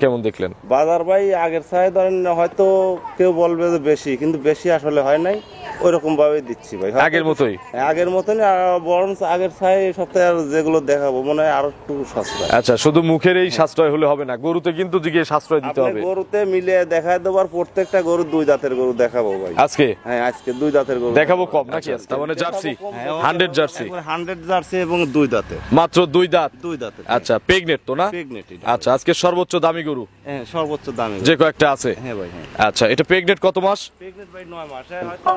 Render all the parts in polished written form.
কেমন দেখলেন বাজার ভাই আগের চাই ধরেন হয়তো কেউ বলবে যে বেশি, কিন্তু বেশি আসলে হয় নাই, ওইরকম ভাবে দিচ্ছি ভাই। আগের মতোই আগের মতনই, বরঞ্চ আগের চাই সপ্তাহে আর যেগুলো দেখাবো মনে হয় আরো একটু সাশ্রয়। আচ্ছা, শুধু মুখের এই সাশ্রয় হলে হবে না, গরুতে কিন্তু দিকে সাশ্রয় দিতে হবে। গরুতে মিলিয়ে দেখায় দেবার, প্রত্যেকটা গরু দুই দাঁতের গরু দেখাবো ভাই আজকে। হ্যাঁ, আজকে দুই দাঁতের গরু দেখাবো কম নাকি আজকে? তার মানে জার্সি 100 জার্সি, 100 জার্সি এবং দুই দাঁতের, মাত্র দুই দাঁত। দুই দাঁতের। আচ্ছা, প্রেগনেট তো না? প্রেগনেট। আচ্ছা, আজকে সর্বোচ্চ দামি গরু, হ্যাঁ সর্বোচ্চ দামি যে কয়েকটা আছে। হ্যাঁ ভাই হ্যাঁ। আচ্ছা, এটা প্রেগনেট কত মাস? প্রেগনেট ভাই 9 মাস। হয়তো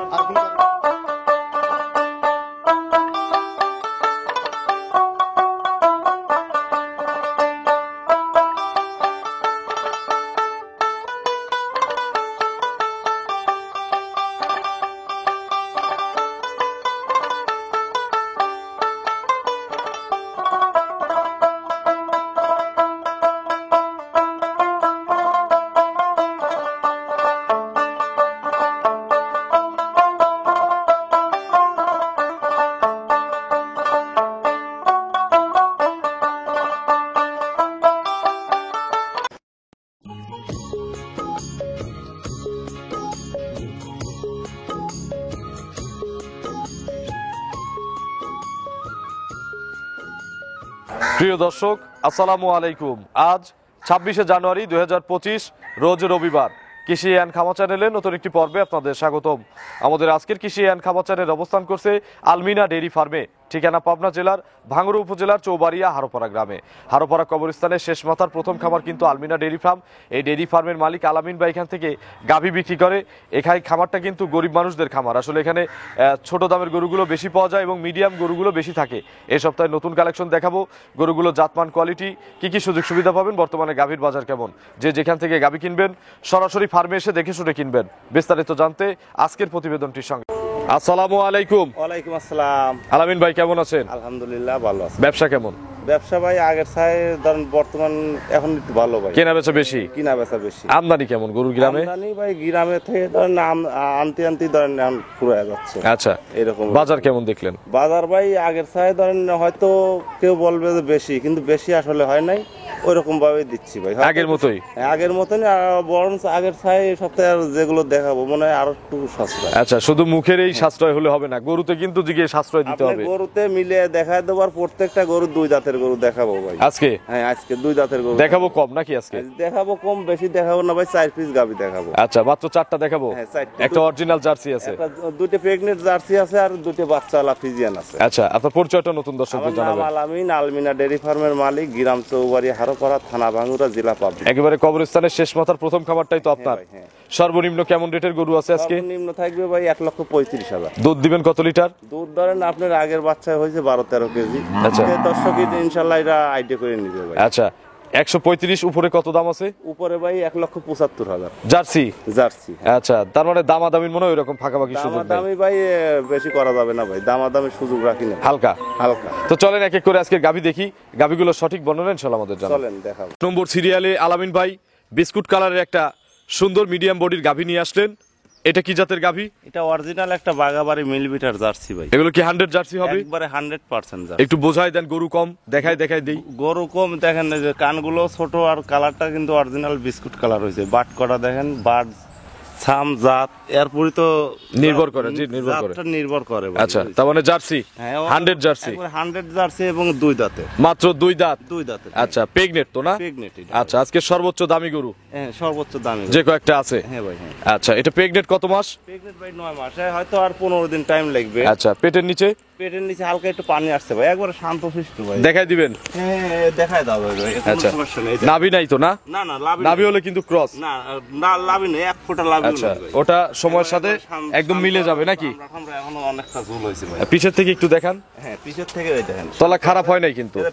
প্রিয় দর্শক, আসসালামু আলাইকুম। আজ 26শে জানুয়ারি 2025, রোজ রবিবার। কৃষি অ্যান্ড খামার চ্যানেলের নতুন একটি পর্বে আপনাদের স্বাগতম। আমাদের আজকের কৃষি অ্যান্ড খামার চ্যানেল অবস্থান করছে আলমিনা ডেইরি ফার্মে, ঠিকানা পাবনা জেলার ভাঙ্গুড়া উপজেলার চৌবাড়িয়া হারোপাড়া গ্রামে। হারোপাড়া কবরস্থানের শেষ মাথার প্রথম খামার কিন্তু আলমিনা ডেইরি ফার্ম। এই ডেইরি ফার্মের মালিক আলামিন ভাই এখান থেকে গাভী বিক্রি করে। এখানে খামারটা কিন্তু গরিব মানুষদের খামার। আসলে এখানে ছোট দামের গরুগুলো বেশি পাওয়া যায় এবং মিডিয়াম গরুগুলো বেশি থাকে। এই সপ্তাহে নতুন কালেকশন দেখাবো, গরুগুলো জাতমান, কোয়ালিটি, কি কি সুযোগ সুবিধা পাবেন, বর্তমানে গাভীর বাজার কেমন, যে যেখান থেকে গাভী কিনবেন সরাসরি ফার্মে এসে দেখে শুনে কিনবেন। বিস্তারিত জানতে আজকের প্রতিবেদনটির সঙ্গে। আসসালামু আলাইকুম। ওয়ালাইকুম আসসালাম। আলামিন ভাই কেমন আছেন? আলহামদুলিল্লাহ ভালো আছি। ব্যবসা কেমন? ব্যবসা ভাই আগের চাই ধরেন বর্তমান এখন একটু ভালো ভাই। কেনা বেচা বেশি? কিনা বেচা বেশি। আমদানি কেমন গরুর গ্রামে? আমদানি ভাই গ্রামে থেকে ধরেন আনতে আনতে ধরেন এখন ফুরায় যাচ্ছে। আচ্ছা, এরকম। বাজার কেমন দেখলেন? বাজার ভাই আগের চাই ধরেন হয়তো কেউ বলবে যে বেশি, কিন্তু বেশি আসলে হয় নাই, ওইরকম ভাবে দিচ্ছি ভাই। আগের মতোই? আগের মতনই, বরঞ্চ আগের চাই সপ্তাহে আর যেগুলো দেখাবো মনে হয় আরো একটু সাশ্রয়। আচ্ছা, শুধু মুখের এই সাশ্রয় হলে হবে না, গরুতে কিন্তু দিকে সাশ্রয় দিতে হবে। গরুতে মিলিয়ে দেখায় দেবার, প্রত্যেকটা গরু দুই দাঁতের গরু দেখাবো ভাই আজকে। হ্যাঁ, আজকে দুই দাঁতের গরু দেখাবো কম নাকি আজকে? দেখাবো কম, বেশি দেখাবো না ভাই, 4 পিস গাভী দেখাবো। আচ্ছা, মাত্র 4টা দেখাবো। হ্যাঁ, 4টা। একটা অরিজিনাল জার্সি আছে, দুটো প্রেগনেন্ট জার্সি আছে, আর দুটো বাচ্চাওয়ালা ফিজিয়ান আছে। আচ্ছা, আপনার পরিচয়টা নতুন আমার দর্শকদের নাম জানাবেন। আলামিন, আলমিনা ডেইরি ফার্মের মালিক, গ্রাম চৌবাড়ি হারোপাড়া, থানা ভাঙ্গুড়া, জেলা পাবনা। একেবারে কবরস্থানের শেষ মাথার প্রথম খামারটাই তো আপনার। ভাই, হ্যাঁ। সর্বনিম্ন কেমন রেটের গরু আছে আজকে? সর্বনিম্ন থাকবে ভাই 1,35,000। দুধ দিবেন কত লিটার? দুধ ধরেন আপনার আগের বাচ্চা হয়েছে 12-13 কেজি। আচ্ছা। দর্শক ইনশাল্লাহ এরা আইডিয়া করে নিবে ভাই। আচ্ছা, 135 উপরে কত দাম আছে? উপরে ভাই 1,75,000 জার্সি। জার্সি। আচ্ছা, তার মানে দামাদামির মনে হয় ওইরকম ফাঁকাফাঁকি সুযোগ নেই? দামাদামি ভাই বেশি করা যাবে না ভাই, দামাদামি সুযোগ রাখি না, হালকা হালকা। তো চলেন এক এক করে আজকে গাভী দেখি, গাভীগুলো সঠিক বর্ণনা ইনশাআল্লাহ আমাদের জানাবেন। চলেন দেখাবো। নম্বর সিরিয়ালে আলামিন ভাই বিস্কুট কালারের একটা সুন্দর মিডিয়াম বডির গাভী নিয়ে আসলেন। এটা কি জাতের গাভী? এটা অরিজিনাল একটা বাগাবাড়ি মিলিমিটার জার্সি ভাই। এগুলো কি 100 জার্সি হবে? একবারে 100% জার্সি। একটু বোঝাই দেন, গরু কম দেখাই দেই। গরু কম দেখেন, এই যে কানগুলো ছোট, আর কালারটা কিন্তু অরিজিনাল বিস্কুট কালার হয়েছে। বাট করা দেখেন, বাট ছাম জাত এরপরই তো নির্ভর করে, জি নির্ভর করে, জাতটা নির্ভর করে ভাই। আচ্ছা, তার মানে জার্সি 100 জার্সি, 100 জার্সি এবং দুই দাঁতে, মাত্র দুই দাঁত। দুই দাঁতে। আচ্ছা, প্রেগনেট তো না? প্রেগনেট। আচ্ছা, আজকে সর্বোচ্চ দামি গরু, হ্যাঁ সর্বোচ্চ দামি যে কয়েকটা আছে। হ্যাঁ ভাই হ্যাঁ। আচ্ছা, এটা প্রেগনেট কত মাস? প্রেগনেট ভাই 9 মাস। হয়তো আর 15 দিন টাইম লাগবে। আচ্ছা, পেটের নিচে? পেটের নিচে হালকা একটু পানি আসছে ভাই, একবারে শান্তশিষ্ট ভাই। দেখাই দিবেন? হ্যাঁ দেখাই দাও ভাই। আচ্ছা, সমস্যা নেই। নাভি নাই তো না? না না, লাভি নাভি হলে কিন্তু ক্রস। না না, লাভি নেই, এক ফোঁটা লাভি নেই। আচ্ছা, ওটা সময়ের সাথে একদম মিলে যাবে নাকি? আমরা এখনো অনেকটা ঝুল হইছে ভাই। পিছের থেকে একটু দেখান। হ্যাঁ, পিছের থেকে এই দেখেন, তলা খারাপ হয় নাই কিন্তু? এটা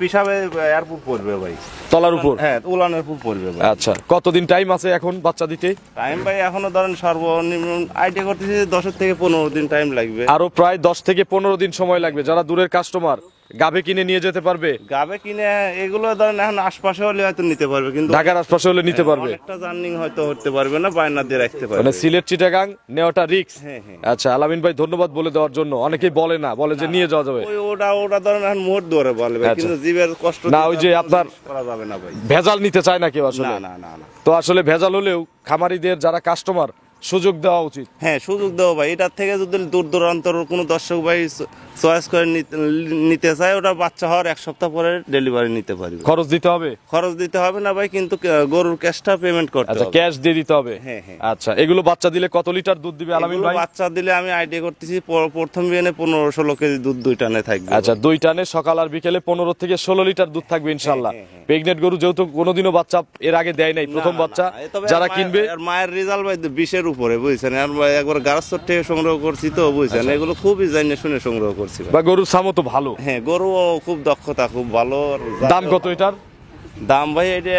পিছাবে এয়ারপুর পড়বে ভাই, তলার উপর? হ্যাঁ উলানের উপর পড়বে ভাই। আচ্ছা, কতদিন টাইম আছে এখন বাচ্চা দিতে? টাইম ভাই এখনো ধরেন সর্বনিম্ন আইডিয়া করতেছি 10 থেকে 15 দিন টাইম লাগবে। আরো প্রায় 10 থেকে 15 দিন সময় লাগবে। যারা দূরের কাস্টমার গাভী কিনে নিয়ে যেতে পারবে? গাবে কিনে এগুলো ধরেন এখন আশপাশে হলে হয়তো নিতে পারবে, কিন্তু ঢাকার আশপাশে হলে নিতে পারবে? অনেকটা জার্নিং হয়তো হতে পারবে না, বায়না দিয়ে রাখতে পারবে। মানে সিলেট চিটাগাং নেওয়াটা রিস্ক। হ্যাঁ, হ্যাঁ। আচ্ছা, আলামিন ভাই ধন্যবাদ বলে দেওয়ার জন্য। অনেকেই বলে না, বলে যে নিয়ে যাওয়া যাবে। ওটা ধরেন এখন মোট ধরে বলে ভাই, আচ্ছা। কিন্তু জীবের কষ্ট না, দিয়ে ওই যে তো আপনার করা যাবে না ভাই। ভেজাল নিতে চায় না কেউ আসলে। না না না না। তো আসলে ভেজাল হলেও খামারিদের যারা কাস্টমার সুযোগ দেওয়া উচিত। হ্যাঁ, সুযোগ দেবো ভাই। এটার থেকে যদি দূর দূরান্তর কোনো দর্শক ভাই চয়েস করে নিতে চায়, ওটা বাচ্চা হওয়ার 1 সপ্তাহ পরে ডেলিভারি নিতে পারবে। খরচ দিতে হবে? খরচ দিতে হবে না ভাই, কিন্তু গরুর ক্যাশটা পেমেন্ট করতে আচ্ছা, হবে। ক্যাশ দিয়ে দিতে হবে। হ্যাঁ, হ্যাঁ। আচ্ছা, এগুলো বাচ্চা দিলে কত লিটার দুধ দিবে আলামিন এগুলো ভাই? বাচ্চা দিলে আমি আইডিয়া করতেছি প্রথম বিয়ানে 15-16 কেজি দুধ 2 টানে থাকবে। আচ্ছা, 2 টানে সকাল আর বিকেলে 15 থেকে 16 লিটার দুধ থাকবে ইনশাআল্লাহ। হ্যাঁ, হ্যাঁ। প্রেগনেন্ট গরু যেহেতু কোনোদিনও বাচ্চা এর আগে দেয় নাই, প্রথম না, না, বাচ্চা। না। তবে যারা আর কিনবে আর মায়ের রেজাল্ট ভাই 20-এর উপরে, বুঝছেন। আর ভাই একবার গারস্থর থেকে সংগ্রহ করছি তো, বুঝছেন। এগুলো খুবই জানিয়ে শুনে সংগ্রহ করছি ভাই। বা গরুর সামও তো ভালো। হ্যাঁ, গরু খুব দক্ষতা, খুব ভালো। দাম কত এটার? দাম ভাই এটা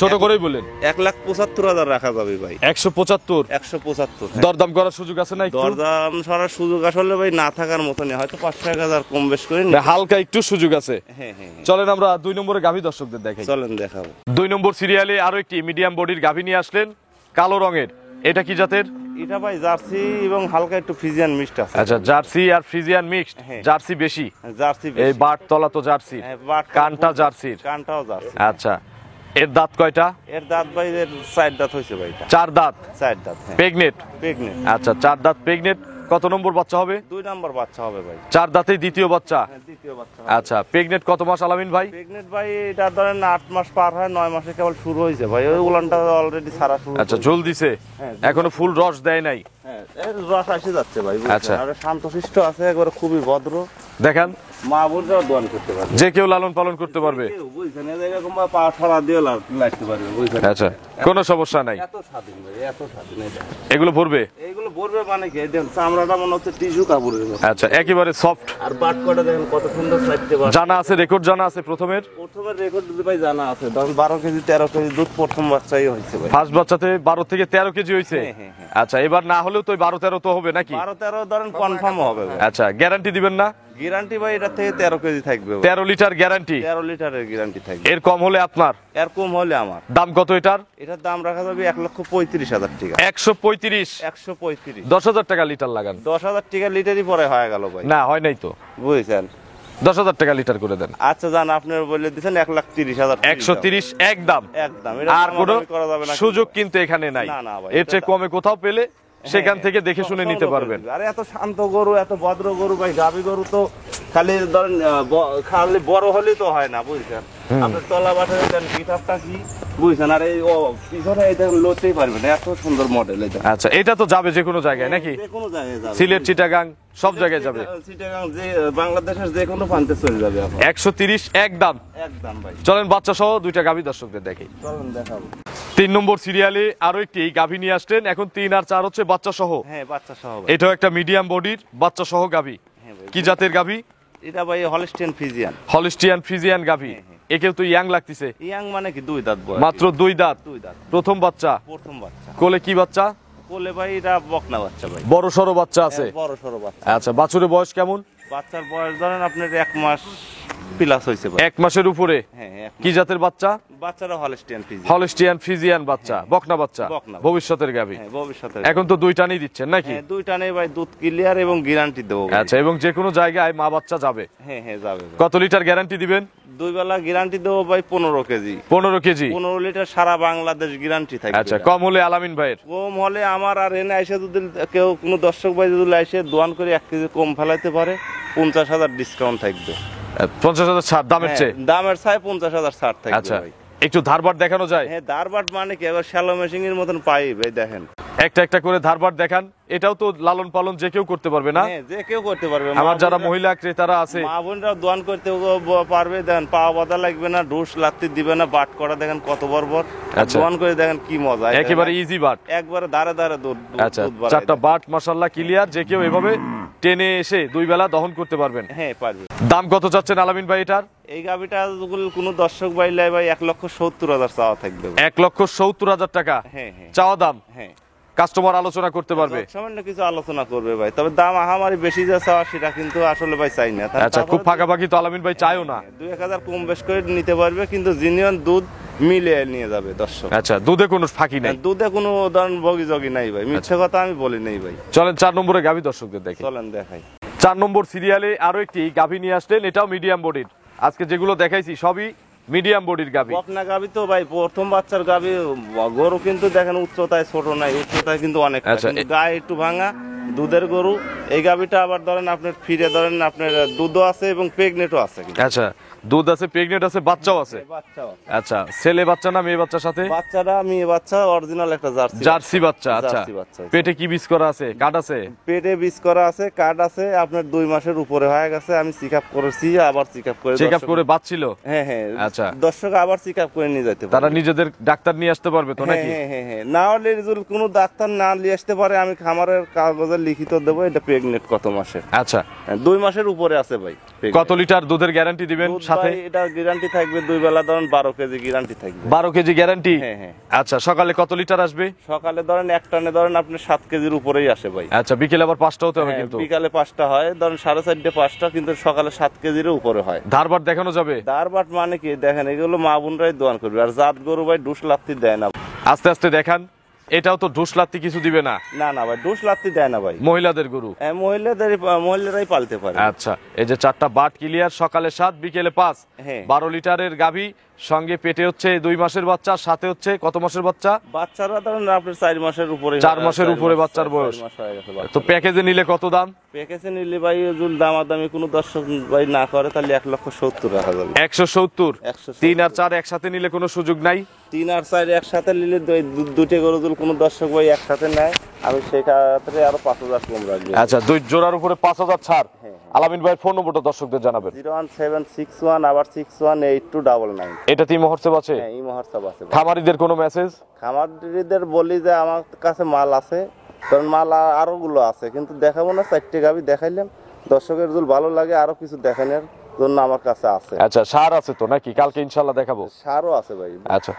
ছোট করেই বলেন। 1,75,000 রাখা যাবে ভাই। 175? 175। দরদাম করার সুযোগ আছে না একটু? দরদাম সরার সুযোগ আসলে ভাই না থাকার মতনই, হয়তো 5-1,000 কম বেশ করে না, হালকা একটু সুযোগ আছে। হ্যাঁ, হ্যাঁ, হ্যাঁ। চলেন আমরা 2 নম্বরে গাভী দর্শকদের দেখাই। চলেন দেখাবো। 2 নম্বর সিরিয়ালে আরো একটি মিডিয়াম বডির গাভী নিয়ে আসলেন, কালো রঙের। এটা কি জাতের? এটা ভাই জার্সি এবং হালকা একটু ফ্রিজিয়ান মিক্সড আছে। আচ্ছা, জার্সি আর ফ্রিজিয়ান মিক্সড। হ্যাঁ। জার্সি বেশি। জার্সি এই বাট তলা তো জার্সি, হ্যাঁ, বাটটা কানটা জার্সির। কানটাও জার্সি। আচ্ছা, এর দাঁত কয়টা? এর দাঁত ভাই এর 4 দাঁত হয়েছে ভাই। 4 দাঁত। 4 দাঁত, হ্যাঁ। প্রেগনেট? প্রেগনেন্ট। আচ্ছা, 4 দাঁত প্রেগনেট। কত নম্বর বাচ্চা হবে? 2 নাম্বার বাচ্চা হবে ভাই। 4 দাঁতেই দ্বিতীয় বাচ্চা। হ্যাঁ, দ্বিতীয় বাচ্চা। আচ্ছা, প্রেগনেট কত মাস আলামিন ভাই? প্রেগনেন্ট ভাই এটা ধরেন 8 মাস পার হয়, 9 মাসে কেবল শুরু হয়েছে ভাই। ওই উলানটা অলরেডি সারা শুরু। আচ্ছা, ঝোল দিছে? হ্যাঁ, এখনো ফুল রস দেয় নাই? হ্যাঁ, এর রস আসে যাচ্ছে ভাই, বুঝছেন। আচ্ছা। আর শান্তশিষ্ট আছে, একবারে খুবই ভদ্র। দেখান, মা বোনরাও দোয়ান করতে পারবে। যে কেউ লালন পালন করতে পারবে। কেউ, বুঝছেন, এরকম বা পা ছড়া দিয়ে লাগতে পারবে, বুঝছেন। আচ্ছা, কোনো সমস্যা নাই। এত স্বাধীন ভাই, এত স্বাধীন। এটা এগুলো ভরবে? এইগুলো ভরবে মানে কি, দেখেন চামড়াটা মনে হচ্ছে টিস্যু কাপড়ের মতো। আচ্ছা, একেবারে সফট। আর বাট কটা দেখেন কত সুন্দর চাইতে পারে। জানা আছে, রেকর্ড জানা আছে প্রথমের? প্রথমের রেকর্ড যদি ভাই জানা আছে, ধরুন 12 কেজি 13 কেজি দুধ প্রথম বাচ্চাই হয়েছে ভাই। ফার্স্ট বাচ্চাতে 12 থেকে 13 কেজি হয়েছে? হ্যাঁ, হ্যাঁ, হ্যাঁ। আচ্ছা, এবার না হলেও তো 12-13 তো হবে নাকি? 12-13 ধরেন কনফার্ম হবে ভাই। আচ্ছা, গ্যারান্টি দিবেন না? গ্যারান্টি ভাই এটা থেকে 13 কেজি থাকবে ভাই। 13 লিটার গ্যারান্টি? 13 লিটারের গ্যারান্টি থাকবে। এর কম হলে আপনার? এর কম হলে আমার। দাম কত এটার? এটার দাম রাখা যাবে 1,35,000 টাকা। 135? 135। 10,000 টাকা লিটার লাগান। 10,000 টাকা লিটারই পরে হয়ে গেল ভাই। না, হয় নাই তো। বুঝছেন। 10,000 টাকা লিটার করে দেন। আচ্ছা, জান আপনি বলে দিচ্ছেন 1,30,000। 130 একদম। একদম। এটা আর কোনো দামাদামি করা যাবে না। সুযোগ কিন্তু এখানে নাই। না, না ভাই, এর চেয়ে কমে কোথাও পেলে সেখান থেকে দেখে শুনে নিতে সংগ্রহ করে পারবেন। দিবে। আরে এত শান্ত গরু, এত ভদ্র গরু ভাই। গাভী গরু তো খালি ধরেন খালি বড় হলেই তো হয় না, বুঝছেন। আপনার তলা বাটা দেন, পিঠাপটা কি, বুঝছেন। আর এই পিছনে এই দেখেন লড়তেই পারবেন, এত সুন্দর মডেল এটা। আচ্ছা, এটা তো যাবে যে কোনো জায়গায় নাকি? যে কোনো জায়গায় যাবে। সিলেট, চিটাগাং সব জায়গায় যাবে? চিটাগাং, যে বাংলাদেশের যে কোনো প্রান্তে চলে যাবে এখন। 130 একদম। একদম ভাই। চলেন বাচ্চা সহ 2টা গাভী দর্শকদের দেখাই। চলুন দেখাবো। 3 নম্বর সিরিয়ালে আরো একটি গাভী নিয়ে আসলেন। এখন 3 আর 4 হচ্ছে বাচ্চা সহ। হ্যাঁ, বাচ্চা সহ ভাই। এটাও একটা মিডিয়াম বডির বাচ্চা সহ গাভী। হ্যাঁ ভাই। কি জাতের গাভী? এটা ভাই হলস্টেইন ফ্রিজিয়ান। হলিস্টিয়ান ফ্রিজিয়ান গাভী। একেও তো ইয়াং লাগতেছে। ইয়াং মানে কি 2 দাঁত বয়স। মাত্র 2 দাঁত। 2 দাঁত। প্রথম বাচ্চা। প্রথম বাচ্চা। কোলে কি বাচ্চা? কোলে ভাই এটা বকনা বাচ্চা ভাই। বড় সড়ো বাচ্চা আছে? বড় সরো বাচ্চা। আচ্ছা, বাছুরের বয়স কেমন? বাচ্চার বয়স ধরেন আপনার 1 মাস প্লাস হয়েছে ভাই। 1 মাসের উপরে? হ্যাঁ, 1 মাস। কি জাতের বাচ্চা? বাচ্চারা হলস্টেইন ফ্রিজিয়ান। হলিস্টিয়ান ফ্রিজিয়ান বাচ্চা, বকনা বাচ্চা, বকনা। ভবিষ্যতের গাভী। হ্যাঁ, ভবিষ্যতে। এখন তো 2 টানেই দিচ্ছেন নাকি? হ্যাঁ, 2 টানে ভাই দুধ ক্লিয়ার এবং গ্যারান্টি দেবো ভাই। আচ্ছা, এবং যে কোনো জায়গায় মা বাচ্চা যাবে? হ্যাঁ, হ্যাঁ, যাবে ভাই। কত লিটার গ্যারান্টি দিবেন? 2 বেলা গ্যারান্টি দেবো ভাই 15 কেজি। 15 কেজি? 15 লিটার সারা বাংলাদেশ গ্যারান্টি থাকবে। আচ্ছা, কম হলে আলামিন ভাইয়ের? কম হলে আমার। আর এনে এসে যদি কেউ কোনো দর্শক ভাই যদি এসে দোয়ান করে 1 কেজি কম ফেলাইতে পারে, 50,000 ডিসকাউন্ট থাকবে। 50,000 ছাড় দামের চেয়ে? হ্যাঁ, দামের চাই 50,000 ছাড় থাকবে আচ্ছা, ভাই। একটু ধারবার দেখানো যায়? হ্যাঁ, দারবাট মানে কি এবার শ্যালো মেশিং এর মতন পাইপ এই দেখেন। একটা একটা করে ধারবার দেখান। এটাও তো লালন পালন যে কেউ করতে পারবে না? হ্যাঁ, যে কেউ করতে পারবে। আমার যারা মহিলা ক্রেতারা আছে, মা বোনরাও দোয়ান করতে পারবে। দেখেন পা বাঁধা লাগবে না, ডুস লাত্তি দিবে না, বাট করা দেখেন কত বড় বড়। আচ্ছা। দোয়ান করে দেখেন কি মজা। একেবারে ইজি বাট। একবারে দাঁড়ে দাঁড়ে দুধ আচ্ছা, দুধ বাড়ায় 4টা দেয়। বাট মাশাআল্লাহ ক্লিয়ার, যে কেউ এভাবে টেনে এসে 2 বেলা দহন করতে পারবেন। হ্যাঁ, পারবে। দাম কত চাচ্ছেন আলামিন ভাই এটার? এই গাভিটা কোনো দর্শক বাইলে ভাই 1,70,000 চাওয়া থাকবে ভাই। 1,70,000 টাকা হ্যাঁ, হ্যাঁ, চাওয়া দাম? হ্যাঁ। কাস্টমার আলোচনা করতে পারবে। সামান্য কিছু আলোচনা করবে ভাই, তবে দাম আহামারি বেশি যা চাওয়া সেটা কিন্তু আসলে ভাই চাই না। আচ্ছা, খুব ফাঁকাফাঁকি তো আলামিন ভাই চাইও না। 2-1000 কম বেশ করে নিতে পারবে, কিন্তু জিনিয়ন দুধ মিলে নিয়ে যাবে দর্শক। আচ্ছা, দুধে কোনো ফাঁকি নাই। দুধে কোনো ধরনের বগি জগি নাই ভাই, মিথ্যে কথা আমি বলি নাই ভাই। চলেন 4 নম্বরে গাভী দর্শকদের দেখি। চলেন দেখাই। 4 নম্বর সিরিয়ালে আরো একটি গাভী নিয়ে আসলেন, এটাও মিডিয়াম বডির। আজকে যেগুলো দেখাইছি সবই মিডিয়াম বডির গাভী। বকনা গাভী তো ভাই প্রথম বাচ্চার গাভী, গরু কিন্তু দেখেন উচ্চতায় ছোট নাই, উচ্চতায় কিন্তু অনেক, আচ্ছা, গায়ে একটু ভাঙা দুধের গরু। এই গাভীটা আবার ধরেন আপনার ফিরে ধরেন আপনার দুধও আছে এবং প্রেগনেটও আছে কিন্তু। আচ্ছা, দুধ আছে, প্রেগনেন্ট আছে, বাচ্চাও আছে। বাচ্চাও আছে। আচ্ছা, ছেলে বাচ্চা না মেয়ে বাচ্চার সাথে? বাচ্চাটা মেয়ে বাচ্চা, অরিজিনাল একটা জার্সি বাচ্চা। আচ্ছা, জার্সি বাচ্চা। পেটে কি বীজ করা আছে, কার্ড আছে? পেটে বীজ করা আছে, কার্ড আছে, আপনার 2 মাসের উপরে হয়ে গেছে। আমি চেক আপ করেছি, আবার চেক আপ করে চেক আপ করে বাচ্চিল? হ্যাঁ হ্যাঁ। আচ্ছা, দর্শক আবার চেক আপ করে নিয়ে যেতে পারে। তারা নিজেদের ডাক্তার নিয়ে আসতে পারবে তো নাকি? হ্যাঁ হ্যাঁ হ্যাঁ। না হলে রিজুল কোনো ডাক্তার না নিয়ে আসতে পারে, আমি খামারের কাগজে লিখিত দেবো এটা প্রেগনেন্ট কত মাসের। আচ্ছা, 2 মাসের উপরে আছে ভাই। কত লিটার দুধের গ্যারান্টি দিবেন সাথে? এটা গ্যারান্টি থাকবে 2 বেলা ধরেন 12 কেজি গ্যারান্টি থাকবে। 12 কেজি গ্যারান্টি? হ্যাঁ হ্যাঁ। আচ্ছা, সকালে কত লিটার আসবে? সকালে ধরেন এক টানে ধরেন আপনি 7 কেজির উপরেই আসে ভাই। আচ্ছা, বিকেলে আবার 5টা হতে হবে হ্যাঁ, কিন্তু? বিকালে 5টা হয়, ধরেন 4:30 5টা, কিন্তু সকালে 7 কেজির উপরে হয়। ধারবাট দেখানো যাবে? দারবাট মানে কি দেখেন, এগুলো মা বোনরাই দোয়ান করবে, আর জাত গরু ভাই ডুস লাত্তি দেয় না। আস্তে আস্তে দেখান। এটাও তো ঢুস লাত্তি কিছু দিবে না? না না ভাই, ডুস লাত্তি দেয় না ভাই। মহিলাদের গরু? হ্যাঁ, মহিলারাই পালতে পারে। আচ্ছা, এই যে 4টা বাট ক্লিয়ার, সকালে 7 বিকেলে 5, হ্যাঁ। 12 লিটারের গাভী, সঙ্গে পেটে হচ্ছে 2 মাসের বাচ্চা, সাথে হচ্ছে কত মাসের বাচ্চা? বাচ্চারা ধরেন আপনার 4 মাসের উপরে। 4 মাসের উপরে বাচ্চার বয়স। 4 মাস হয়ে গেছে বাচ্চা। তো প্যাকেজে নিলে কত দাম? প্যাকেজে নিলে ভাই যদি দামাদামি কোনো দর্শক ভাই না করে তাহলে 1,70,000 রাখা যাবে। 170? 170। 3 আর 4 একসাথে নিলে কোনো সুযোগ নাই? 3 আর 4 একসাথে নিলে দুটো গরু যদি কোনো দর্শক ভাই একসাথে নেয়, আমি সেক্ষেত্রে আরো 5,000 কম রাখবো। আচ্ছা, 2 জোড়ার উপরে 5,000 ছাড়। হ্যাঁ। আলামিন ভাইয়ের ফোন নম্বরটা দর্শকদের জানাবেন। 01761 আবার 618299। এটা তিন মহোৎসব আছে? হ্যাঁ, এই মহোৎসব আছে। খামারিদের কোনো মেসেজ? খামারিদের বলি যে আমার কাছে মাল আছে, কারণ মাল আরো গুলো আছে, কিন্তু দেখাবো না। 4টে গাভী দেখাইলাম, দর্শকের যদি ভালো লাগে আরো কিছু দেখানোর জন্য আমার কাছে আছে। আচ্ছা, সার আছে তো নাকি? কালকে ইনশাল্লাহ দেখাবো। সারও আছে ভাই। আচ্ছা,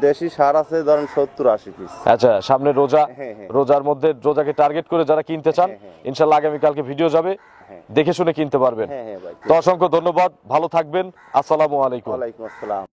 দেশি সার আছে ধরেন 70-80 পিস। আচ্ছা, সামনে রোজা, হ্যাঁ, হ্যাঁ। রোজার মধ্যে রোজাকে টার্গেট করে যারা কিনতে চান, হ্যাঁ, হ্যাঁ। ইনশাল্লাহ আগামী কালকে ভিডিও যাবে, হ্যাঁ। দেখে শুনে কিনতে পারবেন। হ্যাঁ হ্যাঁ ভাই। তো অসংখ্য ধন্যবাদ, ভালো থাকবেন, আসসালামু আলাইকুম। ওয়ালাইকুম আসসালাম।